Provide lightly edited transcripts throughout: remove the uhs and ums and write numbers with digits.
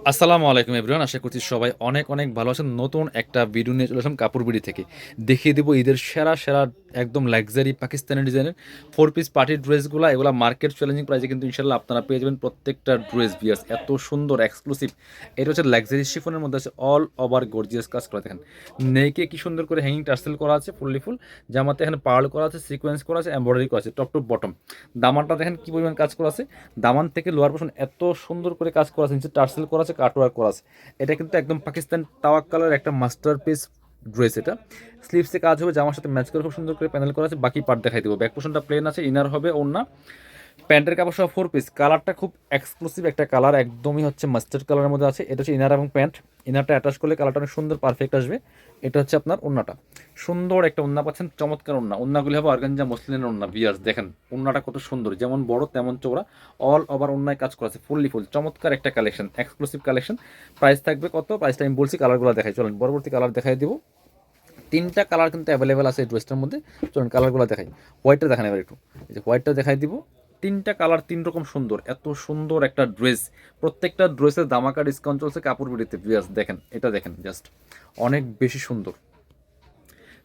আসসালামু আলাইকুম এভরিওয়ান, আশা করছি সবাই অনেক অনেক ভালো আছেন। নতুন একটা ভিডিও নিয়ে চলে আসলাম কাপড় বিড়ি থেকে। দেখিয়ে দেবো ঈদের সেরা সেরা একদম লাক্সারি পাকিস্তানি ডিজাইনের 4 পিস পার্টি ড্রেসগুলো। এগুলো মার্কেট চ্যালেঞ্জিং প্রাইসে কিন্তু ইনশাল্লাহ আপনারা পেয়ে যাবেন প্রত্যেকটা ড্রেস বিয়ার্স। এত সুন্দর এক্সক্লুসিভ, এটা হচ্ছে লাক্সারি শিফনের মধ্যে আছে, অল ওভার গর্জিয়াস কাজ করা। দেখেন নেকে কি সুন্দর করে হ্যাঙ্গিং টার্সেল করা আছে, ফুললি ফুল জামাতে এখানে পার্ল করা আছে, সিকোয়েন্স করা আছে, এমব্রয়ডারি করা আছে টপ টু বটম। দামানটা দেখেন কি পরিমাণ কাজ করা আছে, দামান থেকে লোয়ার পোর্শন এত সুন্দর করে কাজ করা আছে, নিচে টার্সেল করা আছে, কাটওয়ার্ক করা আছে। এটা কিন্তু একদম পাকিস্তান তাওয়াক্কালের একটা মাস্টার পিস ড্রেস। এটা স্লিভসে কাজ হবে, জামার সাথে ম্যাচ করে খুব সুন্দর করে প্যানেল করা আছে। বাকি পার্ট দেখাই দেবো। ব্যাক পোর্শনটা প্লেন আছে, ইনার হবে ওড়না, প্যান্টের কাপড় সহ 4 পিস। কালারটা খুব এক্সক্লুসিভ একটা কালার, একদমই হচ্ছে মাস্টার্ড কালারের মধ্যে আছে। এটা হচ্ছে ইনার এবং প্যান্ট। ইনারটা অ্যাটাচ করলে কালারটা অনেক সুন্দর পারফেক্ট আসবে। এটা হচ্ছে আপনার ওড়নাটা, সুন্দর একটা ওড়না পাচ্ছেন, চমৎকার ওড়না। ওড়নাগুলি হবে অর্গানজা মসলিনের ওড়না বিয়ার্স। দেখেন ওড়নাটা কত সুন্দর, যেমন বড় তেমন চওড়া, অল ওভার ওড়নায় কাজ করা আছে, ফুললি ফুল চমৎকার একটা কালেকশন, এক্সক্লুসিভ কালেকশন। প্রাইস থাকবে কত, প্রাইসটা আমি বলছি, কালারগুলো দেখাই চলেন। পরবর্তী কালার দেখাই দিব। 3টা কালার কিন্তু অ্যাভেলেবেল আছে এই ড্রেসটার মধ্যে। চলুন কালারগুলো দেখাই। হোয়াইটটা দেখান এবার একটু, এই যে হোয়াইটটা দেখাই দিব। 3টা কালার 3 রকম সুন্দর, এত সুন্দর একটা ড্রেস। প্রত্যেকটা ড্রেসের দামাকা ডিসকাউন্ট চলছে কাপড় বিড়িতে ভিউয়ার্স। দেখেন এটা, দেখেন জাস্ট অনেক বেশি সুন্দর।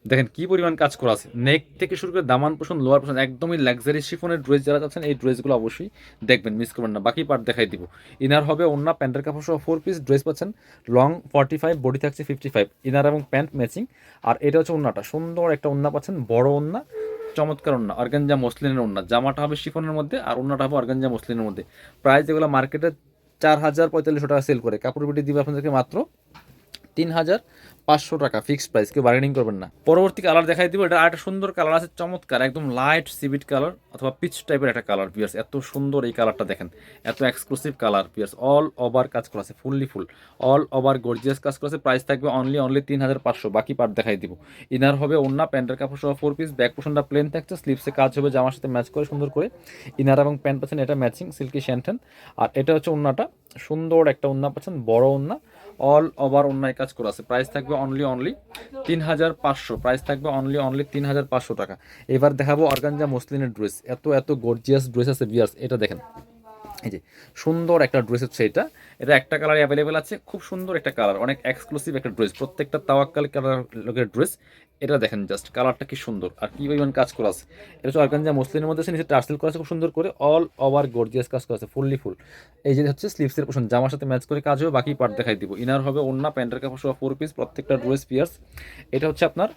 দেখেন কি পরিমাণ কাজ করা আছে, নেক থেকে শুরু করে দামান পোষণ লোয়ার পোষণ, একদমই লাক্সারি শিফনের ড্রেস যারা চাচ্ছেন এই ড্রেসগুলো অবশ্যই দেখবেন, মিস করবেন না। বাকি পার্ট দেখাই দিব। ইনার হবে ওড়না, প্যান্টের কাপড় সহ 4 পিস ড্রেস পাচ্ছেন, লং 45, বডি থাকছে 55, ইনার এবং প্যান্ট ম্যাচিং। আর এটা হচ্ছে ওড়নাটা, সুন্দর একটা ওড়না পাচ্ছেন, বড় ওড়না, চমৎকার ওড়না, অর্গানজা মসলিনের ওড়না। জামাটা হবে শিফনের মধ্যে আর ওড়নাটা হবে অর্গানজা মসলিনের মধ্যে। প্রাইস যেগুলো মার্কেটে 4,000-4,500 টাকা সেল করে, কাপড় বিটি দিবে আপনাদেরকে মাত্র 3,500 টাকা ফিক্সড প্রাইস, কেউ বার্গেনিং করবেন না। পরবর্তী কালার দেখাই দিব। এটা আরেকটা সুন্দর কালার আছে, চমৎকার একদম লাইট সিভিট কালার অথবা পিচ টাইপের একটা কালার পিয়ার্স। এত সুন্দর এই কালারটা দেখেন, এত এক্সক্লুসিভ কালার পিয়ার্স। অল ওভার কাজ করা আছে, fully full all over gorgeous কাজ করা আছে। প্রাইস থাকবে অনলি 3,500। বাকি পার্ট দেখাই দিব। ইনার হবে ওড়না, প্যান্টের কাপড় সহ 4 পিস, ব্যাক পোর্শনটা প্লেন থাকছে, স্লিভসে কাজ হবে, জামার সাথে ম্যাচ করে সুন্দর করে। ইনার এবং প্যান্ট পাচ্ছেন এটা ম্যাচিং সিল্কি শ্যান্টেন। আর এটা হচ্ছে ওড়নাটা, সুন্দর একটা ওড়না পাচ্ছেন, বড় ওড়না, অল ওভার অন্যায় কাজ করা আছে। প্রাইস থাকবে অনলি 3,500। প্রাইস থাকবে অনলি 3,500 টাকা। এবার দেখাবো অর্গানজা মসলিনের ড্রেস। এত এত গর্জিয়াস ড্রেস আছে বিয়ার্স। এটা দেখেন, এই যে সুন্দর একটা ড্রেস হচ্ছে এটা। এটা একটা কালার অ্যাভেলেবেল আছে, খুব সুন্দর একটা কালার, অনেক এক্সক্লুসিভ একটা ড্রেস, প্রত্যেকটা তাওয়াক্কাল কালার লোকের ড্রেস। এটা দেখেন জাস্ট কালারটা কি সুন্দর আর কি পরিমাণ কাজ করা আছে। এটা হচ্ছে অর্গানজা মসলিনের মধ্যে আছে, নিচে টার্সেল করা আছে খুব সুন্দর করে, অল ওভার গর্জিয়াস কাজ করা আছে, ফুললি ফুল। এই যে হচ্ছে স্লিভসের পোর্শন, জামার সাথে ম্যাচ করে কাজ হবে। বাকি পার্ট দেখাই দিব। ইনার হবে ওড়না, প্যান্টের কাপড় সহ 4 পিস, প্রত্যেকটা ড্রেস পিয়ার্স। এটা হচ্ছে আপনার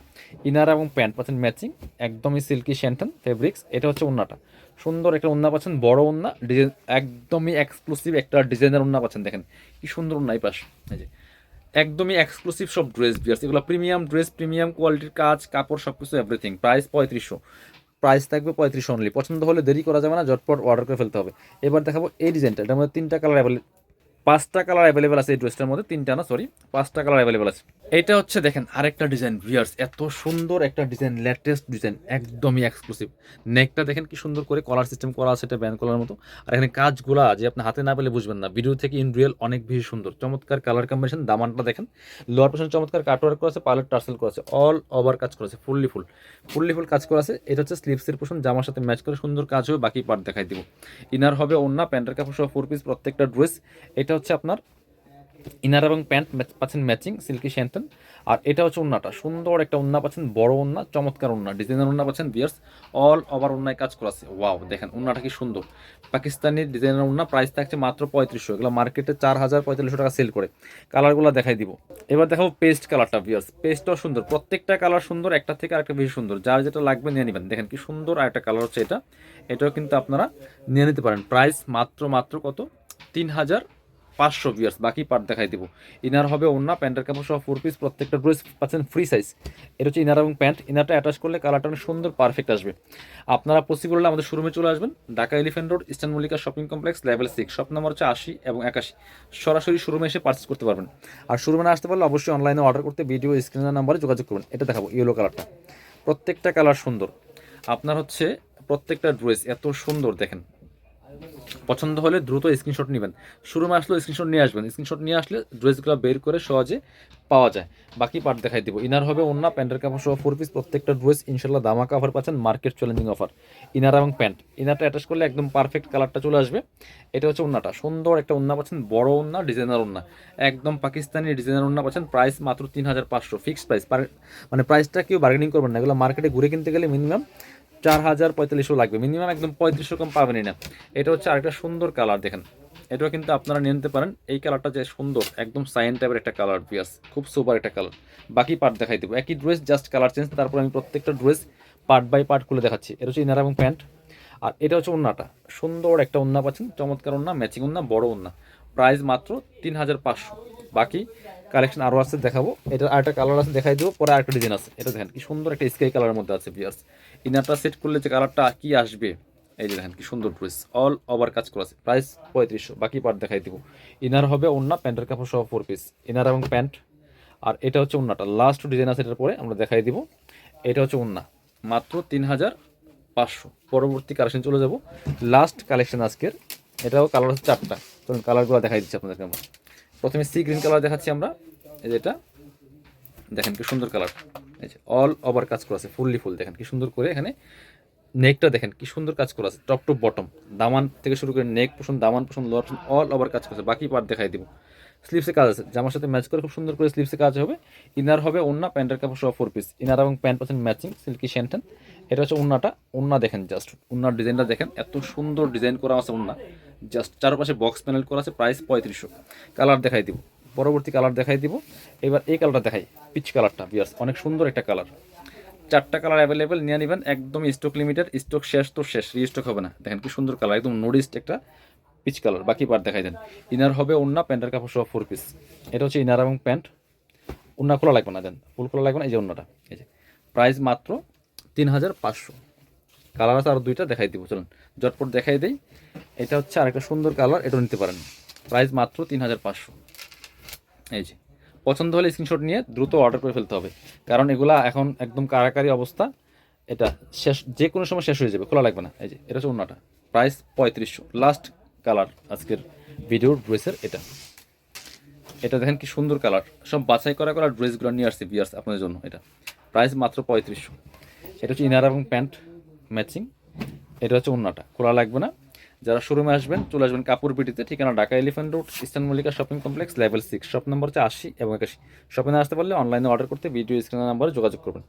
ইনার এবং প্যান্ট পাচ্ছেন ম্যাচিং, একদমই সিল্কি শ্যান্টন ফেব্রিক্স। এটা হচ্ছে ওড়নাটা, সুন্দর একটা ওড়না পাচ্ছেন, বড় ওড়না, ডিজাইন একদমই এক্সক্লুসিভ একটা ডিজাইনের ওড়না পাচ্ছেন। দেখেন কি সুন্দর ওড়না এই পাশ, এই যে একদমই এক্সক্লুসিভ সব ড্রেস বিয়ার্স। এগুলো প্রিমিয়াম ড্রেস, প্রিমিয়াম কোয়ালিটির কাজ, কাপড় সব কিছু এভরিথিং। প্রাইস 3500। প্রাইস থাকবে 3500 অনলি। পছন্দ হলে দেরি করা যাবে না, ঝটপট অর্ডার করে ফেলতে হবে। এবার দেখাবো এই ডিজাইনটা, এটার মধ্যে 3টা কালার অ্যাভেলেবল, 5টা কালার অ্যাভেলেবেল আছে এই ড্রেসটার মধ্যে, 3টা না সরি, 5টা কালার অ্যাভেলেবেল আছে। এটা হচ্ছে দেখেন আরেকটা ডিজাইন ভিউয়ার্স, এত সুন্দর একটা ডিজাইন, লেটেস্ট ডিজাইন, একদমই এক্সক্লুসিভ। নেকটা দেখেন কি সুন্দর করে কলার সিস্টেম করা আছে, এটা ব্যান্ড কলার মতো। আর এখানে কাজগুলা যে আপনি হাতে না পেলে বুঝবেন না, ভিডিও থেকে ইন রিয়েল অনেক বেশি সুন্দর, চমৎকার কালার কম্বিনেশন। দামানটা দেখেন, লোয়ার পোর্শন চমৎকার কাটওয়ার্ক করা আছে, পার্লার টার্সেল করা আছে, অল ওভার কাজ করা আছে, ফুললি ফুল কাজ করা আছে। এটা হচ্ছে স্লিভসের পোর্শন, জামার সাথে ম্যাচ করে সুন্দর কাজ হবে। বাকি পার্ট দেখাই দিব। ইনার হবে ওড়না, প্যান্টের কাপড় সহ 4 পিস, প্রত্যেকটা ড্রেস। এটা হচ্ছে আপনার ইনার এবং প্যান্ট পাচ্ছেন ম্যাচিং সিল্কি শ্যান্টন। আর এটা হচ্ছে ওড়নাটা, সুন্দর একটা ওড়না পাচ্ছেন, বড় ওড়না, চমৎকার ওড়না, ডিজাইনার ওড়না পাচ্ছেন বিয়ার্স। অল ওভার ওড়নায় কাজ করা আছে, ওয়াও দেখেন ওড়নাটা কি সুন্দর, পাকিস্তানি ডিজাইনার ওড়না। প্রাইস থাকছে মাত্র 3500। এগুলো মার্কেটে 4,000-4,500 টাকা সেল করে। কালারগুলো দেখাই দিব। এবার দেখাবো পেস্ট কালারটা বিয়ার্স। পেস্টটাও সুন্দর, প্রত্যেকটা কালার সুন্দর, একটা থেকে আরেকটা বেশি সুন্দর, যার যেটা লাগবে নিয়ে নেবেন। দেখেন কি সুন্দর আর একটা কালার হচ্ছে এটা, এটাও কিন্তু আপনারা নিয়ে নিতে পারেন। প্রাইস মাত্র কত, 3,500 ভিউয়ার্স। বাকি পার্ট দেখাই দিব। ইনার হবে ওড়না, প্যান্টের কাপড় সহ 4 পিস, প্রত্যেকটা ড্রেস পাচ্ছেন ফ্রি সাইজ। এটা হচ্ছে ইনার এবং প্যান্ট। ইনারটা অ্যাটাচ করলে কালারটা অনেক সুন্দর পারফেক্ট আসবে। আপনারা পসিবল হলে আমাদের শোরুমে চলে আসবেন, Dhaka elephant road, eastern Mallika shopping complex, level 6, shop number হচ্ছে 80 এবং 81। সরাসরি শোরুমে এসে পার্চেস করতে পারবেন। আর শোরুমে না আসতে পারলে অবশ্যই অনলাইনে অর্ডার করতে ভিডিও স্ক্রিনের নাম্বারে যোগাযোগ করুন। এটা দেখাবো ইয়েলো কালারটা, প্রত্যেকটা কালার সুন্দর। আপনার হচ্ছে প্রত্যেকটা ড্রেস এত সুন্দর, দেখেন পছন্দ হলে দ্রুত স্ক্রিনশট নেবেন, শোরুমে আসলেও স্ক্রিনশট নিয়ে আসবেন, স্ক্রিনশট নিয়ে আসলে ড্রেসগুলো বের করে সহজে পাওয়া যায়। বাকি পার্ট দেখাই দিব। ইনার হবে ওন্না, প্যান্টের কাপড় সহ 4 পিস, প্রত্যেকটা ড্রেস ইনশাল্লাহ দামাকা অফার পাচ্ছেন, মার্কেট চ্যালেঞ্জিং অফার। ইনার এবং প্যান্ট, ইনারটা অ্যাটাচ করলে একদম পারফেক্ট কালারটা চলে আসবে। এটা হচ্ছে ওন্নাটা, সুন্দর একটা ওন্না পাচ্ছেন, বড় ওন্না, ডিজাইনার ওন্না, একদম পাকিস্তানি ডিজাইনার ওন্না পাচ্ছেন। প্রাইস মাত্র 3500, ফিক্সড প্রাইস, মানে প্রাইসটা কেউ বার্গেনিং করবেন না, এগুলো মার্কেটে ঘুরে কিনতে গেলে মিনিমাম 4000-4500 লাগবে, মিনিমাম একদম 3500 কম পাবেনই না। এটা হচ্ছে আরেকটা সুন্দর কালার দেখেন, এটাও কিন্তু আপনারা নিয়ে নিতে পারেন। এই কালারটা যে সুন্দর, একদম সাইন টাইপের একটা কালার পিয়াস, খুব সুপার একটা কালার। বাকি পার্ট দেখাই দেবো, একই ড্রেস জাস্ট কালার চেঞ্জ, তারপর আমি প্রত্যেকটা ড্রেস পার্ট বাই পার্ট খুলে দেখাচ্ছি। এটা হচ্ছে ইনার এবং প্যান্ট, আর এটা হচ্ছে ওন্নাটা, সুন্দর একটা ওন্না পাচ্ছেন, চমৎকার ওন্না, ম্যাচিং ওন্না, বড় ওন্না। প্রাইস মাত্র 3500। বাকি কালেকশন আরও আছে দেখাবো। এটা আরেকটা কালার আছে দেখাই দেবো, পরে আরেকটা ডিজাইন আছে। এটা দেখেন কি সুন্দর একটা স্কাই কালারের মধ্যে আছে পিয়ার্স। ইনারটা সেট করলে যে কালারটা কি আসবে, এই যে দেখেন কি সুন্দর ড্রেস, অল ওভার কাজ করা আছে। প্রাইস 3500। বাকি পার্ট দেখাই দিব। ইনার হবে ওন্না, প্যান্টের কাপড় সহ 4 পিস, ইনার এবং প্যান্ট। আর এটা হচ্ছে ওন্নাটা, লাস্ট ডিজাইন আছে, এটার পরে আমরা দেখাই দিব। এটা হচ্ছে ওন্না, মাত্র 3500। পরবর্তী কালেকশন চলে যাব, লাস্ট কালেকশন আজকের। এটাও কালার হচ্ছে 4টা, চলুন কালারগুলো দেখাই দিচ্ছি আপনাদেরকে আমরা। প্রথমে সি গ্রিন কালার দেখাচ্ছি আমরা, এই যেটা দেখেন কি সুন্দর কালার, এই যে অল ওভার কাজ করা আছে, ফুললি ফুল, দেখেন কি সুন্দর করে। এখানে নেকটা দেখেন কি সুন্দর কাজ করা আছে, টপ টু বটম, দামান থেকে শুরু করে নেক পোষণ, দামান পোষণ, লোয়ার পোষণ, অল ওভার কাজ করেছে। বাকি পার্ট দেখাই দিব। স্লিভসে কাজ আছে, জামার সাথে ম্যাচ করে খুব সুন্দর করে স্লিভসে কাজ হবে। ইনার হবে ওন্না, প্যান্টের কাপড় সহ 4 পিস, ইনার এবং প্যান্ট পাচ্ছেন ম্যাচিং সিল্কি শ্যান্টেন। এটা হচ্ছে ওন্নাটা, ওন্না দেখেন জাস্ট, ওন্নার ডিজাইনটা দেখেন, এত সুন্দর ডিজাইন করা আছে ওন্না, জাস্ট চারপাশে বক্স প্যানেল করা আছে। প্রাইস 3500। কালার দেখাই দিব, পরবর্তী কালার দেখাই দিব। এবার এই কালারটা দেখাই, পিচ কালারটা বিয়ার্স, অনেক সুন্দর একটা কালার। 4টা কালার অ্যাভেলেবেল, নিয়ে নেবেন, একদম স্টক লিমিটেড, স্টক শেষ তো শেষ, রিস্টক হবে না। দেখেন কি সুন্দর কালার, একদম নোডিস্ট একটা পিচ কালার। বাকি পার্ট দেখাই দেন। ইনার হবে ওন্না, প্যান্টের কাপড় সহ 4 পিস। এটা হচ্ছে ইনার এবং প্যান্ট, ওন্না খোলা লাগবে না, দেন ফুল খোলা লাগবে না, এই যে ওন্নাটা, এই যে। প্রাইস মাত্র 3500। কালার আছে আরও 2টা, দেখাই দিব, চলুন জটপট দেখাই দেই। এটা হচ্ছে আরেকটা সুন্দর কালার, এটাও নিতে পারেন। প্রাইস মাত্র 3500। এই যে পছন্দ হলে স্ক্রিনশট নিয়ে দ্রুত অর্ডার করে ফেলতে হবে, কারণ এগুলা এখন একদম কারাকারি অবস্থা, এটা শেষ, যে কোনো সময় শেষ হয়ে যাবে, খোলা লাগবে না। এই যে এটা হচ্ছে ওন্নাটা, প্রাইস 3500। লাস্ট কালার আজকের ভিডিওর ড্রেসের এটা, এটা দেখেন কি সুন্দর কালার, সব বাছাই করা করা ড্রেসগুলো নিয়ে আসছে বিয়ার্স আপনাদের জন্য। এটা প্রাইস মাত্র 3500। এটা হচ্ছে ইনার এবং প্যান্ট ম্যাচিং। এটা হচ্ছে ওন্নাটা, খোলা লাগবে না। যারা শোরুমে আসবেন, চলে আসবেন কাপুর বিটিতে, ঠিকানা Dhaka elephant road, eastern Mallika shopping complex, level 6, shop number হচ্ছে 80 এবং 81। শপিংয়ে আসতে পারলে অনলাইনে অর্ডার করতে ভিডিও স্ক্রিনের নাম্বারে যোগাযোগ করবেন।